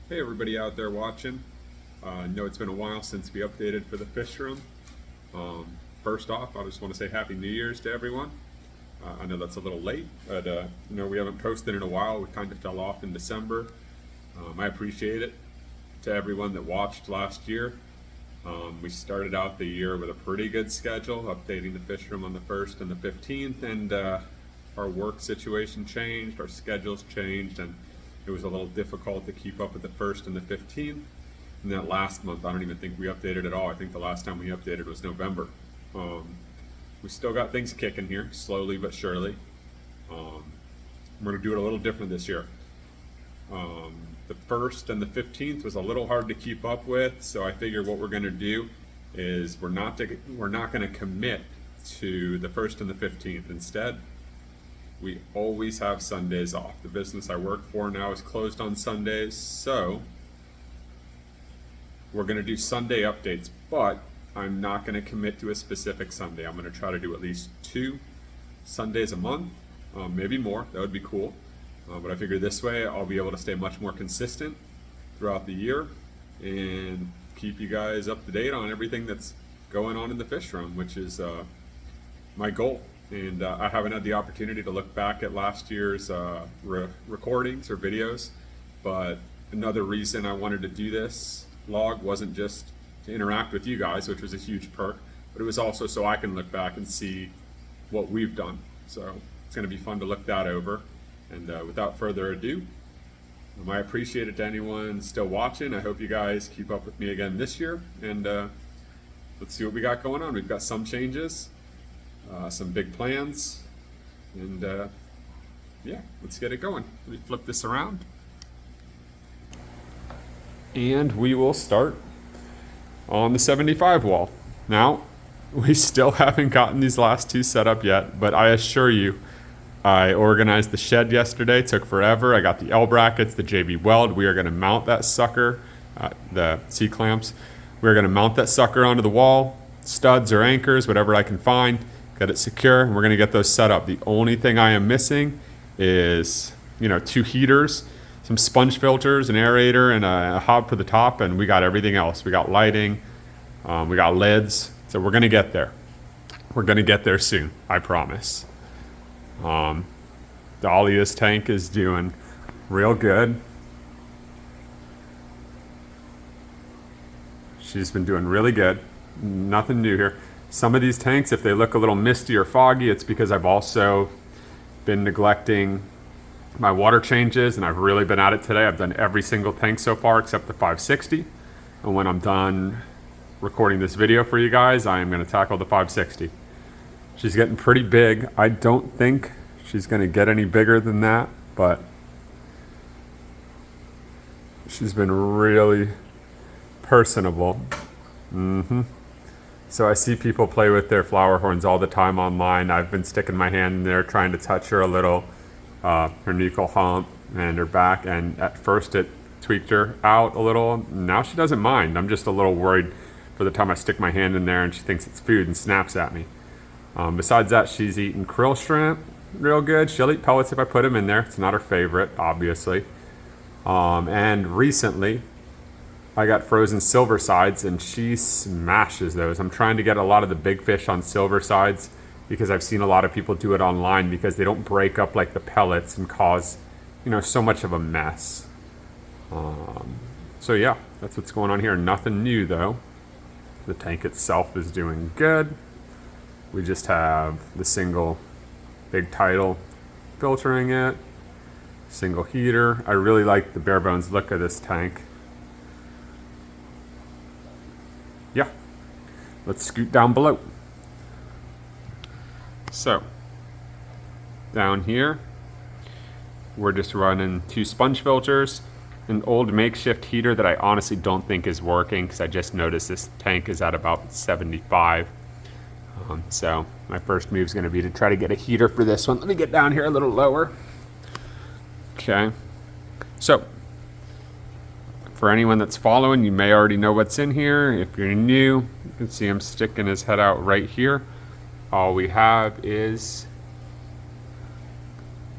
Hey everybody out there watching. I know it's been a while since we updated for the fish room. First off, I just want to say Happy New Year's to everyone. I know that's a little late, but we haven't posted in a while. We kind of fell off in December. I appreciate it to everyone that watched last year. We started out the year with a pretty good schedule, updating the fish room on the 1st and the 15th, and our work situation changed, our schedules changed, and it was a little difficult to keep up with the 1st and the 15th. And that last month, I don't even think we updated at all. I think the last time we updated was November. We still got things kicking here, slowly but surely. We're going to do it a little different this year. The 1st and the 15th was a little hard to keep up with, so I figured what we're going to do is we're not going to commit to the 1st and the 15th. Instead, we always have Sundays off. The business I work for now is closed on Sundays, so we're going to do Sunday updates, but I'm not going to commit to a specific Sunday. I'm going to try to do at least 2 Sundays a month, maybe more. That would be cool. But I figure this way I'll be able to stay much more consistent throughout the year and keep you guys up to date on everything that's going on in the fish room, which is my goal. And I haven't had the opportunity to look back at last year's recordings or videos, but another reason I wanted to do this log wasn't just to interact with you guys, which was a huge perk, but it was also so I can look back and see what we've done. So it's going to be fun to look that over. And without further ado, I appreciate it to anyone still watching. I hope you guys keep up with me again this year, and let's see what we got going on. We've got some changes, some big plans, and yeah, let's get it going. Let me flip this around, and we will start on the 75 wall. Now, we still haven't gotten these last 2 set up yet, but I assure you, I organized the shed yesterday, took forever. I got the L brackets, the JB Weld. We are going to mount that sucker, the C-clamps. We're going to mount that sucker onto the wall, studs or anchors, whatever I can find, get it secure, and we're going to get those set up. The only thing I am missing is, 2 heaters, some sponge filters, an aerator, and a hob for the top, and we got everything else. We got lighting, we got lids, so we're going to get there. We're going to get there soon, I promise. Dahlia's tank is doing real good. She's been doing really good. Nothing new here. Some of these tanks, if they look a little misty or foggy, it's because I've also been neglecting my water changes, and I've really been at it today. I've done every single tank so far except the 560. And when I'm done recording this video for you guys, I am going to tackle the 560. She's getting pretty big. I don't think she's going to get any bigger than that, but she's been really personable. So I see people play with their flower horns all the time online. I've been sticking my hand in there trying to touch her a little, her nuchal hump and her back, and at first it tweaked her out a little. Now she doesn't mind. I'm just a little worried for the time I stick my hand in there and she thinks it's food and snaps at me. Besides that, she's eating krill shrimp real good. She'll eat pellets if I put them in there. It's not her favorite, obviously. And recently, I got frozen silver sides, and she smashes those. I'm trying to get a lot of the big fish on silver sides because I've seen a lot of people do it online because they don't break up like the pellets and cause, so much of a mess. So yeah, that's what's going on here. Nothing new though. The tank itself is doing good. We just have the single big tidal filtering it, single heater. I really like the bare bones look of this tank. Yeah, let's scoot down below. So, down here, we're just running 2 sponge filters, an old makeshift heater that I honestly don't think is working because I just noticed this tank is at about 75. So my first move is going to be to try to get a heater for this one. Let me get down here a little lower. Okay. So for anyone that's following, you may already know what's in here. If you're new, you can see him sticking his head out right here. All we have is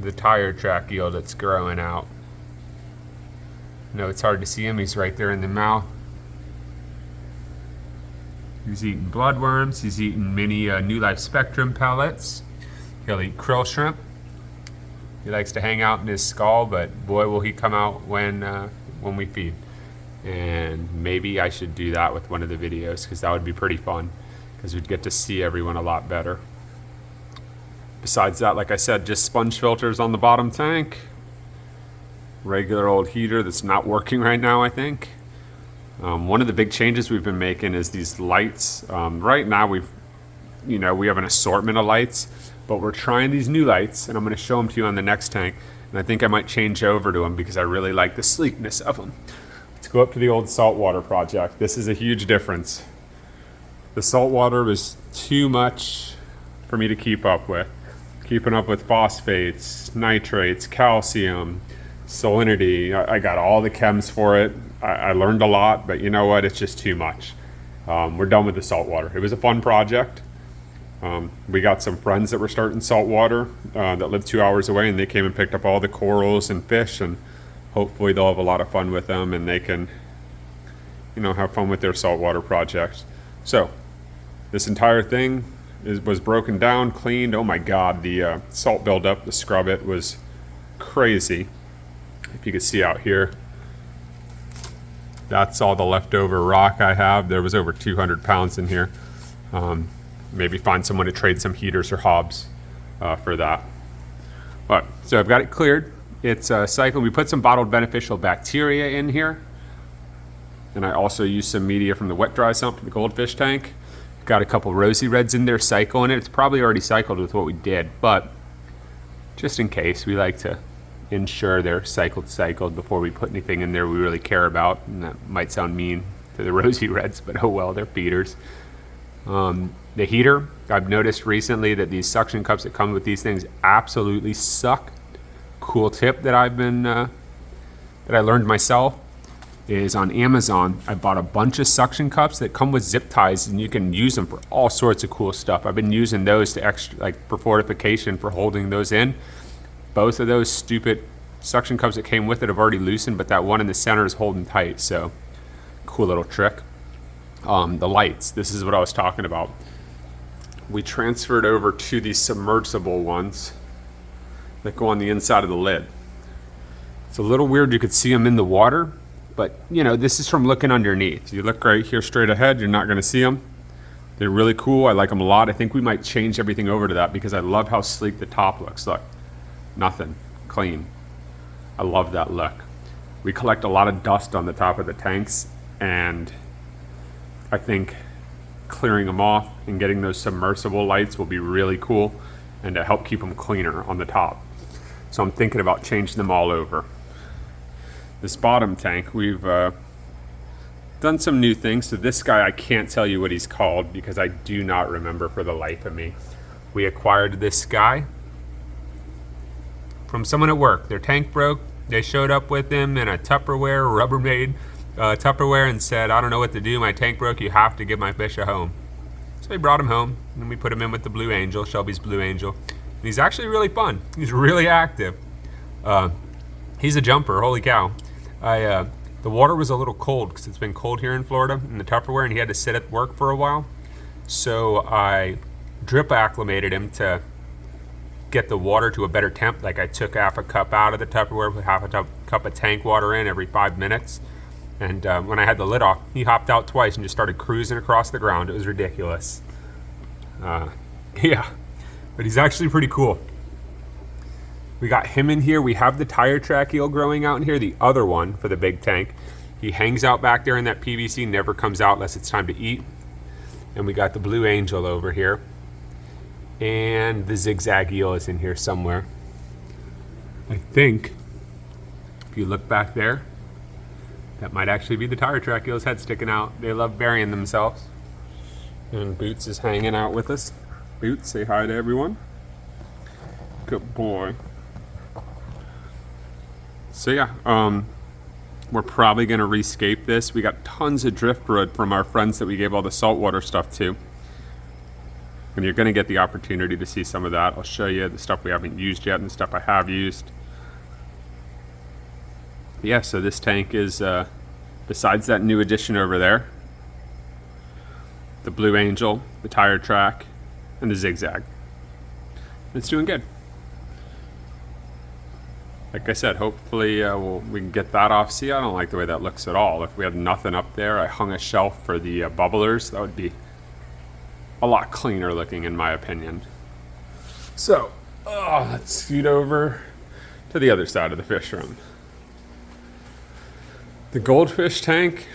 the tire track eel that's growing out. No, it's hard to see him. He's right there in the mouth. He's eating bloodworms. He's eating mini New Life Spectrum pellets. He'll eat krill shrimp. He likes to hang out in his skull, but boy, will he come out when we feed. And maybe I should do that with one of the videos, because that would be pretty fun, because we'd get to see everyone a lot better. Besides that, like I said, just sponge filters on the bottom tank. Regular old heater that's not working right now, I think. One of the big changes we've been making is these lights. Right now we have an assortment of lights, but we're trying these new lights, and I'm going to show them to you on the next tank. And I think I might change over to them because I really like the sleekness of them. Let's go up to the old saltwater project. This is a huge difference. The saltwater was too much for me to keep up with. Keeping up with phosphates, nitrates, calcium, salinity. I got all the chems for it. I learned a lot, but you know what? It's just too much. We're done with the saltwater. It was a fun project. We got some friends that were starting saltwater that live 2 hours away, and they came and picked up all the corals and fish, and hopefully they'll have a lot of fun with them, and they can, have fun with their saltwater project. So this entire thing was broken down, cleaned. Oh my God, the salt buildup, the scrub it was crazy. If you can see out here, that's all the leftover rock I have. There was over 200 pounds in here. Maybe find someone to trade some heaters or hobs for that. But so I've got it cleared. It's cycling. We put some bottled beneficial bacteria in here, and I also used some media from the wet dry sump in the goldfish tank. Got a couple rosy reds in there cycling it. It's probably already cycled with what we did, but just in case, we like to ensure they're cycled before we put anything in there we really care about. And that might sound mean to the rosy reds, but oh well, they're feeders. The heater, I've noticed recently that these suction cups that come with these things absolutely suck. Cool tip that I've been that I learned myself is on Amazon. I bought a bunch of suction cups that come with zip ties, and you can use them for all sorts of cool stuff. I've been using those to for fortification, for holding those in. Both of those stupid suction cups that came with it have already loosened, but that one in the center is holding tight. So cool little trick. The lights, this is what I was talking about. We transferred over to these submersible ones that go on the inside of the lid. It's a little weird, you could see them in the water, but this is from looking underneath. You look right here straight ahead, you're not gonna see them. They're really cool, I like them a lot. I think we might change everything over to that because I love how sleek the top looks. Look, nothing, clean. I love that look. We collect a lot of dust on the top of the tanks, and I think clearing them off and getting those submersible lights will be really cool and to help keep them cleaner on the top. So I'm thinking about changing them all over. This bottom tank, we've done some new things. So this guy, I can't tell you what he's called because I do not remember for the life of me. We acquired this guy from someone at work. Their tank broke. They showed up with him in a Tupperware, Rubbermaid Tupperware, and said, I don't know what to do, my tank broke, you have to give my fish a home. So we brought him home, and we put him in with the Blue Angel, Shelby's Blue Angel. And he's actually really fun. He's really active. He's a jumper, holy cow. The water was a little cold because it's been cold here in Florida in the Tupperware, and he had to sit at work for a while. So I drip acclimated him to get the water to a better temp. Like I took half a cup out of the Tupperware, put half a cup of tank water in every 5 minutes. And when I had the lid off, he hopped out twice and just started cruising across the ground. It was ridiculous. Yeah, but he's actually pretty cool. We got him in here. We have the tire track eel growing out in here, the other one for the big tank. He hangs out back there in that PVC, never comes out unless it's time to eat. And we got the Blue Angel over here. And the zigzag eel is in here somewhere. I think, if you look back there, that might actually be the tire track eel's head sticking out. They love burying themselves. And Boots is hanging out with us. Boots, say hi to everyone. Good boy. So yeah, we're probably gonna rescape this. We got tons of driftwood from our friends that we gave all the saltwater stuff to. And you're gonna get the opportunity to see some of that. I'll show you the stuff we haven't used yet and the stuff I have used. Yeah, so this tank is, besides that new addition over there, the Blue Angel, the Tire Track, and the Zigzag. It's doing good. Like I said, hopefully we can get that off. See, I don't like the way that looks at all. If we had nothing up there, I hung a shelf for the bubblers. That would be a lot cleaner looking, in my opinion. So, let's scoot over to the other side of the fish room. The goldfish tank,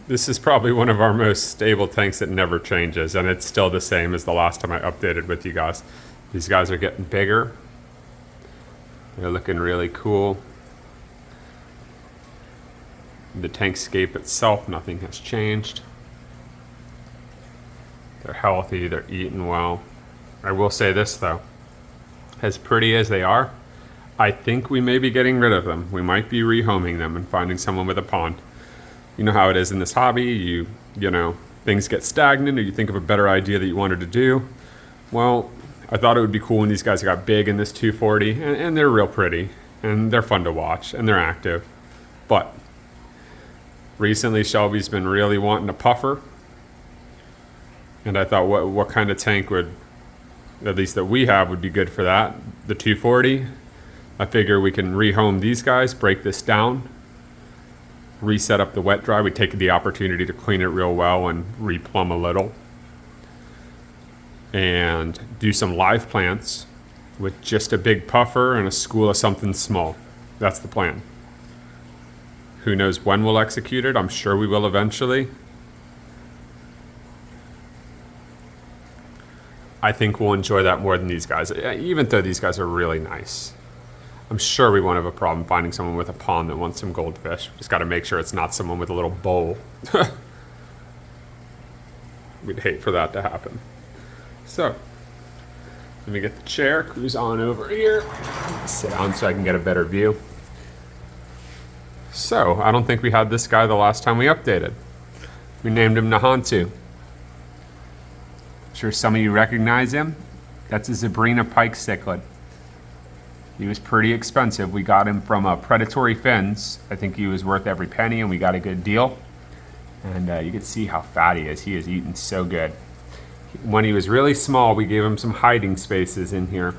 this is probably one of our most stable tanks that never changes, and it's still the same as the last time I updated with you guys. These guys are getting bigger. They're looking really cool. The tankscape itself, nothing has changed. They're healthy, they're eating well. I will say this though, as pretty as they are, I think we may be getting rid of them. We might be rehoming them and finding someone with a pond. You know how it is in this hobby, you know, things get stagnant or you think of a better idea that you wanted to do. Well, I thought it would be cool when these guys got big in this 240, and they're real pretty, and they're fun to watch, and they're active. But recently Shelby's been really wanting a puffer, and I thought what kind of tank would, at least that we have, would be good for that. The 240, I figure we can rehome these guys, break this down, reset up the wet dry. We take the opportunity to clean it real well and replumb a little, and do some live plants with just a big puffer and a school of something small. That's the plan. Who knows when we'll execute it? I'm sure we will eventually. I think we'll enjoy that more than these guys, even though these guys are really nice. I'm sure we won't have a problem finding someone with a pond that wants some goldfish. Just got to make sure it's not someone with a little bowl. We'd hate for that to happen. So, let me get the chair, cruise on over here, sit down so I can get a better view. So, I don't think we had this guy the last time we updated. We named him Nahantu. I'm sure some of you recognize him. That's a Zebrina pike cichlid. He was pretty expensive. We got him from Predatory Fins. I think he was worth every penny, and we got a good deal. And you can see how fat he is. He is eating so good. When he was really small, we gave him some hiding spaces in here.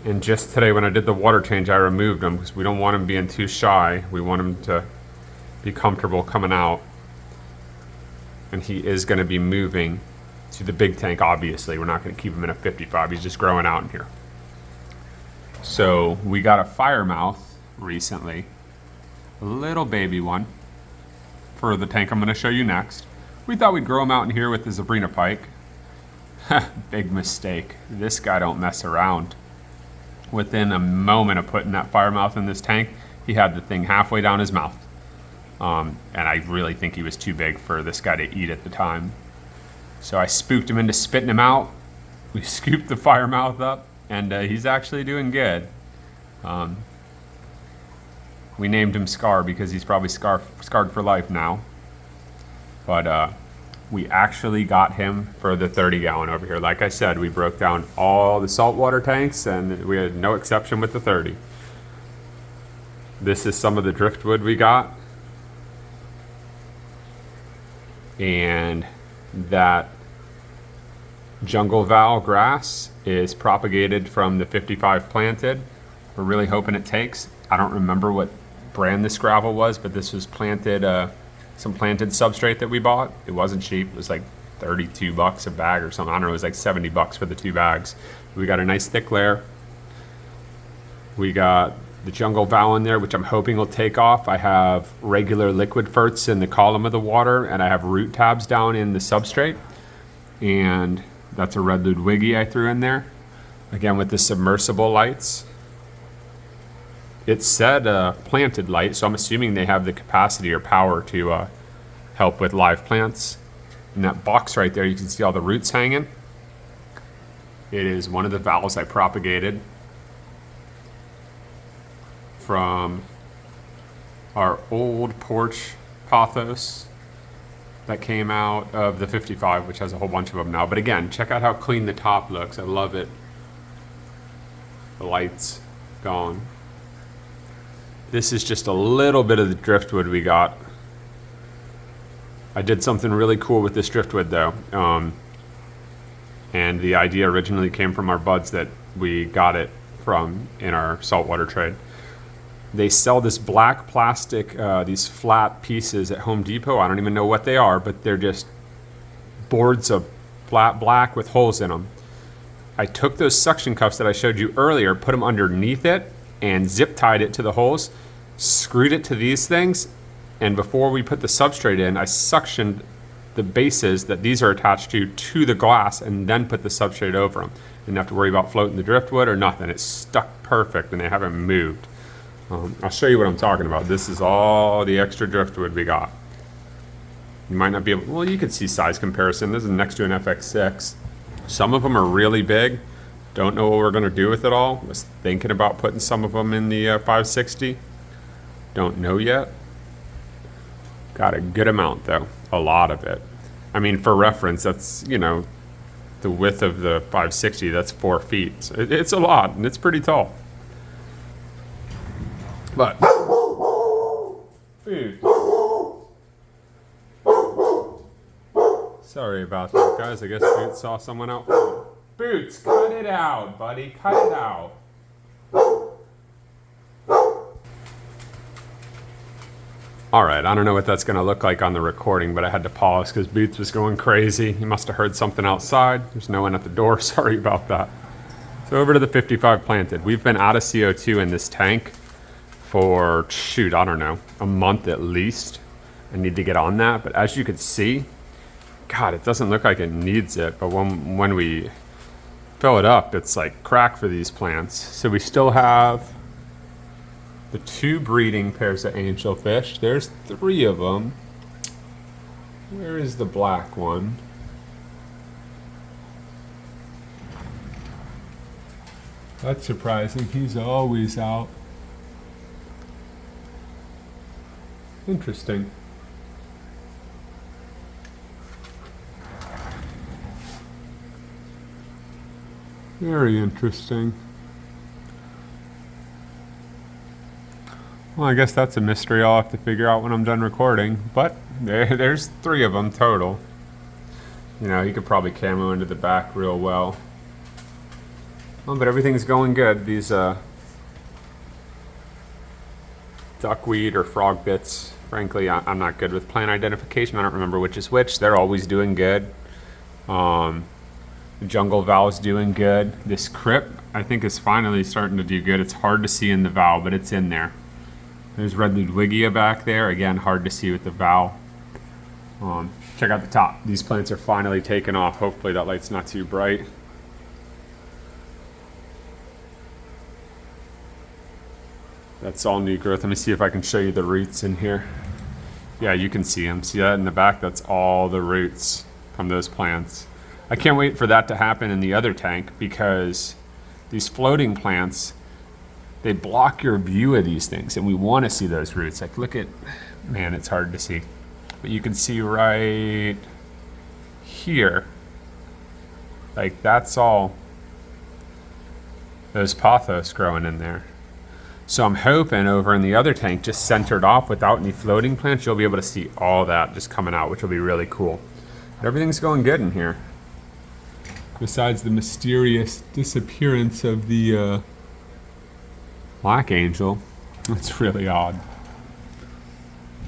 And just today when I did the water change, I removed him because we don't want him being too shy. We want him to be comfortable coming out. And he is going to be moving to the big tank, obviously. We're not going to keep him in a 55. He's just growing out in here. So we got a firemouth recently. A little baby one for the tank I'm going to show you next. We thought we'd grow him out in here with the Zebrina pike. Big mistake. This guy don't mess around. Within a moment of putting that firemouth in this tank, he had the thing halfway down his mouth. And I really think he was too big for this guy to eat at the time. So I spooked him into spitting him out. We scooped the firemouth up, and he's actually doing good. We named him Scar because he's probably scarred for life now. But we actually got him for the 30-gallon over here. Like I said, we broke down all the saltwater tanks, and we had no exception with the 30. This is some of the driftwood we got. And that jungle val grass is propagated from the 55 planted. We're really hoping it takes. I don't remember what brand this gravel was, but this was planted, some planted substrate that we bought. It wasn't cheap. It was like 32 bucks a bag or something. I don't know, it was like 70 bucks for the 2 bags. We got a nice thick layer. We got the jungle val in there, which I'm hoping will take off. I have regular liquid ferts in the column of the water, and I have root tabs down in the substrate. And that's a red Ludwigi I threw in there. Again, with the submersible lights. It said planted light, so I'm assuming they have the capacity or power to help with live plants. In that box right there, you can see all the roots hanging. It is one of the valves I propagated from our old porch pothos that came out of the 55, which has a whole bunch of them now. But again, check out how clean the top looks. I love it. The light's gone. This is just a little bit of the driftwood we got. I did something really cool with this driftwood though. And the idea originally came from our buds that we got it from in our saltwater trade. They sell this black plastic, these flat pieces at Home Depot. I don't even know what they are, but they're just boards of flat black with holes in them. I took those suction cups that I showed you earlier, put them underneath it, and zip tied it to the holes, screwed it to these things, and before we put the substrate in, I suctioned the bases that these are attached to the glass, and then put the substrate over them. Didn't have to worry about floating the driftwood or nothing. It's stuck perfect, and they haven't moved. I'll show you what I'm talking about. This is all the extra driftwood we got. You might not be able, well, you can see size comparison. This is next to an FX6. Some of them are really big. Don't know what we're gonna do with it all. Was thinking about putting some of them in the 560. Don't know yet. Got a good amount though, a lot of it. I mean, for reference, that's, you know, the width of the 560, that's 4 feet. So it's a lot, and it's pretty tall. But, food. Sorry about that, guys. I guess Boots saw someone out front. Boots, cut it out, buddy. Cut it out. All right, I don't know what that's going to look like on the recording, but I had to pause because Boots was going crazy. He must have heard something outside. There's no one at the door. Sorry about that. So over to the 55 planted. We've been out of CO2 in this tank for, shoot, I don't know, a month at least. I need to get on that, but as you can see, God, it doesn't look like it needs it, but when we fill it up, it's like crack for these plants. So we still have the 2 breeding pairs of angelfish. There's 3 of them. Where is the black one? That's surprising. He's always out. Interesting. Very interesting. Well, I guess that's a mystery I'll have to figure out when I'm done recording. But there's 3 of them total. You know, you could probably camo into the back real well. Oh, but everything's going good. These duckweed or frog bits, frankly, I'm not good with plant identification. I don't remember which is which. They're always doing good. The jungle valve's doing good. This crypt, I think, is finally starting to do good. It's hard to see in the valve, but it's in there. There's red Ludwigia back there. Again, hard to see with the valve. Check out the top. These plants are finally taking off. Hopefully that light's not too bright. That's all new growth. Let me see if I can show you the roots in here. Yeah, you can see them. See that in the back? That's all the roots from those plants. I can't wait for that to happen in the other tank because these floating plants, they block your view of these things, and we want to see those roots. Like, look at, man, it's hard to see. But you can see right here, like that's all those pothos growing in there. So I'm hoping over in the other tank, just centered off without any floating plants, you'll be able to see all that just coming out, which will be really cool. But everything's going good in here. Besides the mysterious disappearance of the black angel. That's really odd.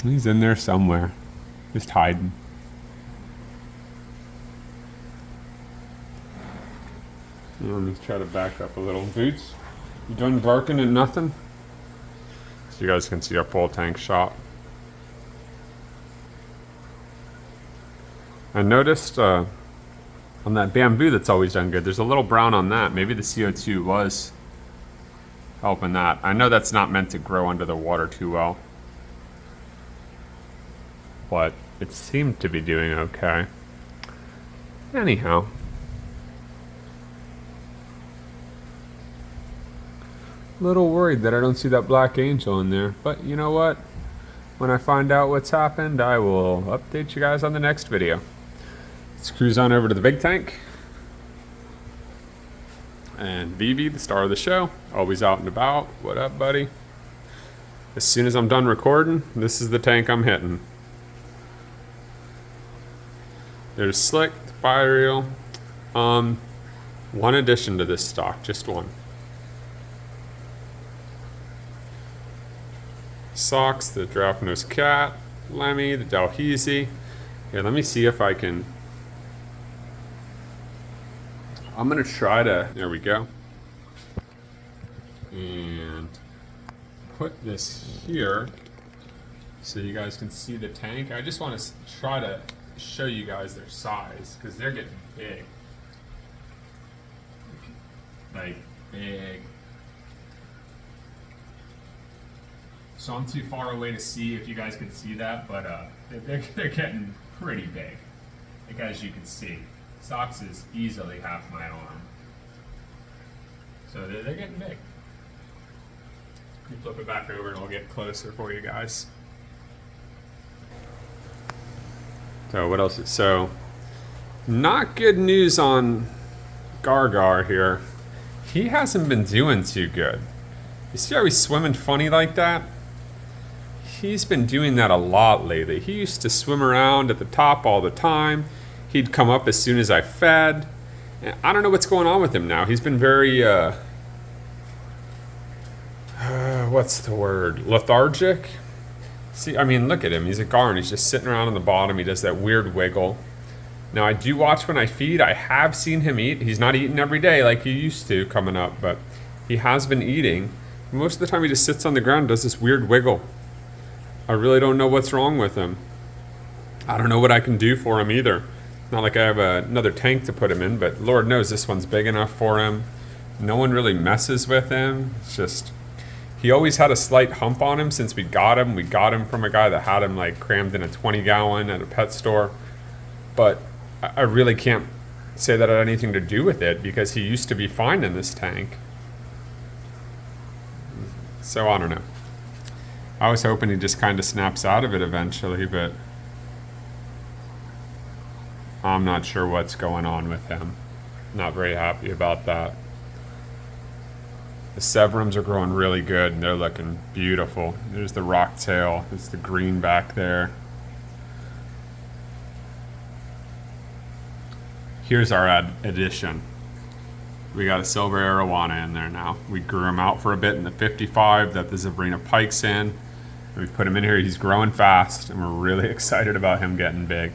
He's in there somewhere, just hiding. Let me try to back up a little. Boots, you done barking at nothing? So you guys can see our full tank shot. I noticed on that bamboo that's always done good, there's a little brown on that. Maybe the CO2 was helping that. I know that's not meant to grow under the water too well, but it seemed to be doing okay. Anyhow. A little worried that I don't see that black angel in there, but you know what? When I find out what's happened, I will update you guys on the next video. Let's cruise on over to the big tank. And Vivi, the star of the show, always out and about. What up, buddy? As soon as I'm done recording, this is the tank I'm hitting. There's Slick, Bioreel. One addition to this stock, just one. Socks, the Giraffe-Nosed Cat, Lemmy, the Dalhousie. Here, let me see if I can. I'm gonna try to. There we go. And put this here so you guys can see the tank. I just want to try to show you guys their size because they're getting big. Like big. So I'm too far away to see if you guys can see that, but they're getting pretty big. Like as you can see, Socks is easily half my arm. So they're getting big. You flip it back over and I'll get closer for you guys. So what else? So not good news on Gargar here. He hasn't been doing too good. You see how he's swimming funny like that? He's been doing that a lot lately. He used to swim around at the top all the time. He'd come up as soon as I fed. And I don't know what's going on with him now. He's been very, what's the word? Lethargic? See, I mean, look at him. He's a gar and he's just sitting around on the bottom. He does that weird wiggle. Now, I do watch when I feed. I have seen him eat. He's not eating every day like he used to coming up, but he has been eating. Most of the time, he just sits on the ground and does this weird wiggle. I really don't know what's wrong with him. I don't know what I can do for him either. Not like I have another tank to put him in, but Lord knows this one's big enough for him. No one really messes with him. It's just, he always had a slight hump on him since we got him. We got him from a guy that had him like crammed in a 20-gallon at a pet store. But I really can't say that it had anything to do with it because he used to be fine in this tank. So I don't know. I was hoping he just kind of snaps out of it eventually, but I'm not sure what's going on with him. Not very happy about that. The Severums are growing really good and they're looking beautiful. There's the rocktail, there's the green back there. Here's our addition. We got a silver arowana in there now. We grew him out for a bit in the 55 that the Zabrina Pike's in. We've put him in here. He's growing fast, and we're really excited about him getting big.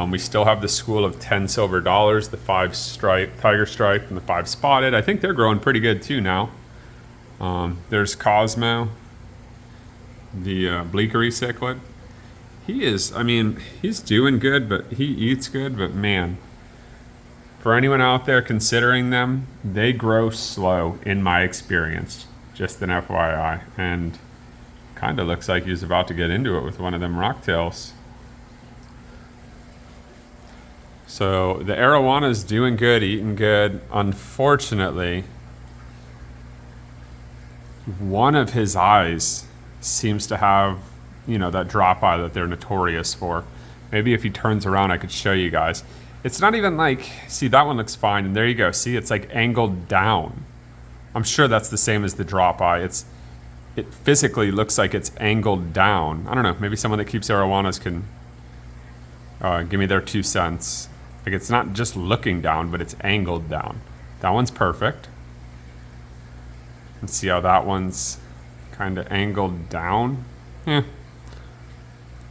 We still have the school of 10 silver dollars, the 5 stripe, tiger stripe, and the 5 spotted. I think they're growing pretty good too now. There's Cosmo, the bleakery cichlid. He is, I mean, he's doing good, but he eats good, but man, for anyone out there considering them, they grow slow in my experience. Just an FYI. And kind of looks like he's about to get into it with one of them rocktails. So the arowana is doing good, eating good. Unfortunately, one of his eyes seems to have, you know, that drop eye that they're notorious for. Maybe if he turns around, I could show you guys. It's not even like, see, that one looks fine. And there you go. See, it's like angled down. I'm sure that's the same as the drop eye. It physically looks like it's angled down. I don't know. Maybe someone that keeps arowanas can give me their 2 cents. Like it's not just looking down, but it's angled down. That one's perfect. Let's see how that one's kind of angled down. Yeah.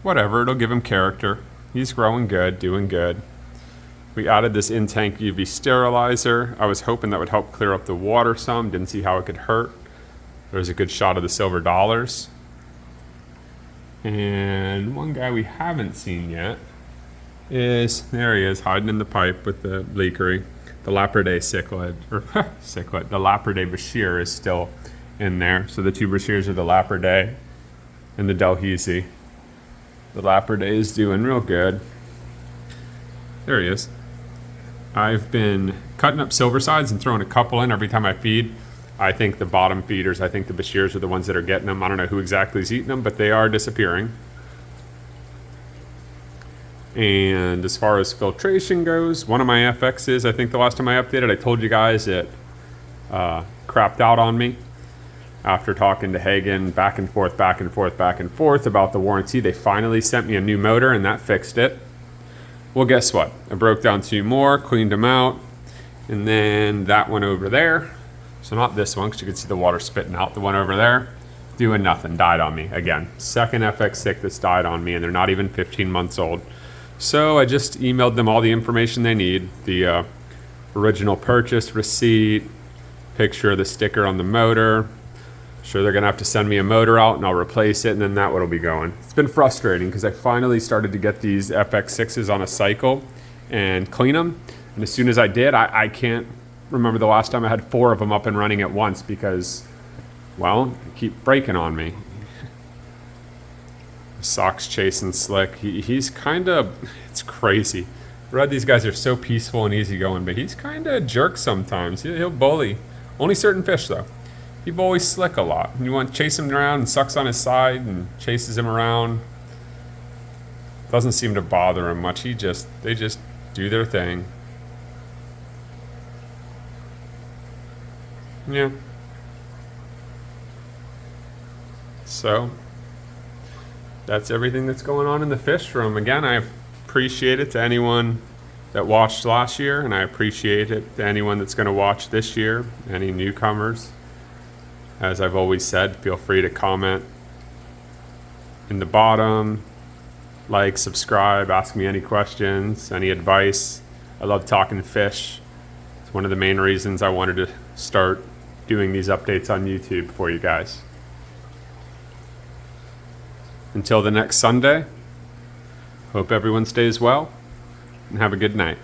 Whatever. It'll give him character. He's growing good, doing good. We added this in-tank UV sterilizer. I was hoping that would help clear up the water some. Didn't see how it could hurt. There's a good shot of the silver dollars. And one guy we haven't seen yet is, there he is, hiding in the pipe with the bleakery. The Lapredae cichlid, or cichlid, the Lapredae Bashir is still in there. So the 2 Bashirs are the Lapredae and the Dalhousie. The Lapredae is doing real good. There he is. I've been cutting up silver sides and throwing a couple in every time I feed. I think the bottom feeders, I think the Bashirs are the ones that are getting them. I don't know who exactly is eating them, but they are disappearing. And as far as filtration goes, one of my FXs, I think the last time I updated, I told you guys it crapped out on me. After talking to Hagen back and forth, back and forth, back and forth about the warranty, they finally sent me a new motor and that fixed it. Well, guess what? I broke down 2 more, cleaned them out, and then that one over there. So not this one, because you can see the water spitting out. The one over there, doing nothing, died on me again. Second FX6 that's died on me, and they're not even 15 months old. So I just emailed them all the information they need. The original purchase receipt, picture of the sticker on the motor. Sure, they're gonna have to send me a motor out and I'll replace it, and then that one will be going. It's been frustrating because I finally started to get these FX6s on a cycle and clean them. And as soon as I did, I can't remember the last time I had 4 of them up and running at once because, well, they keep breaking on me. Sock's chasing Slick. He's kind of, it's crazy. I read these guys are so peaceful and easygoing, but he's kind of a jerk sometimes. He'll bully. Only certain fish, though. He bullies Slick a lot. You want to chase him around and sucks on his side and chases him around. Doesn't seem to bother him much. They just do their thing. Yeah. So that's everything that's going on in the fish room. Again, I appreciate it to anyone that watched last year, and I appreciate it to anyone that's going to watch this year, any newcomers. As I've always said, feel free to comment in the bottom, like, subscribe, ask me any questions, any advice. I love talking fish. It's one of the main reasons I wanted to start doing these updates on YouTube for you guys. Until the next Sunday, hope everyone stays well and have a good night.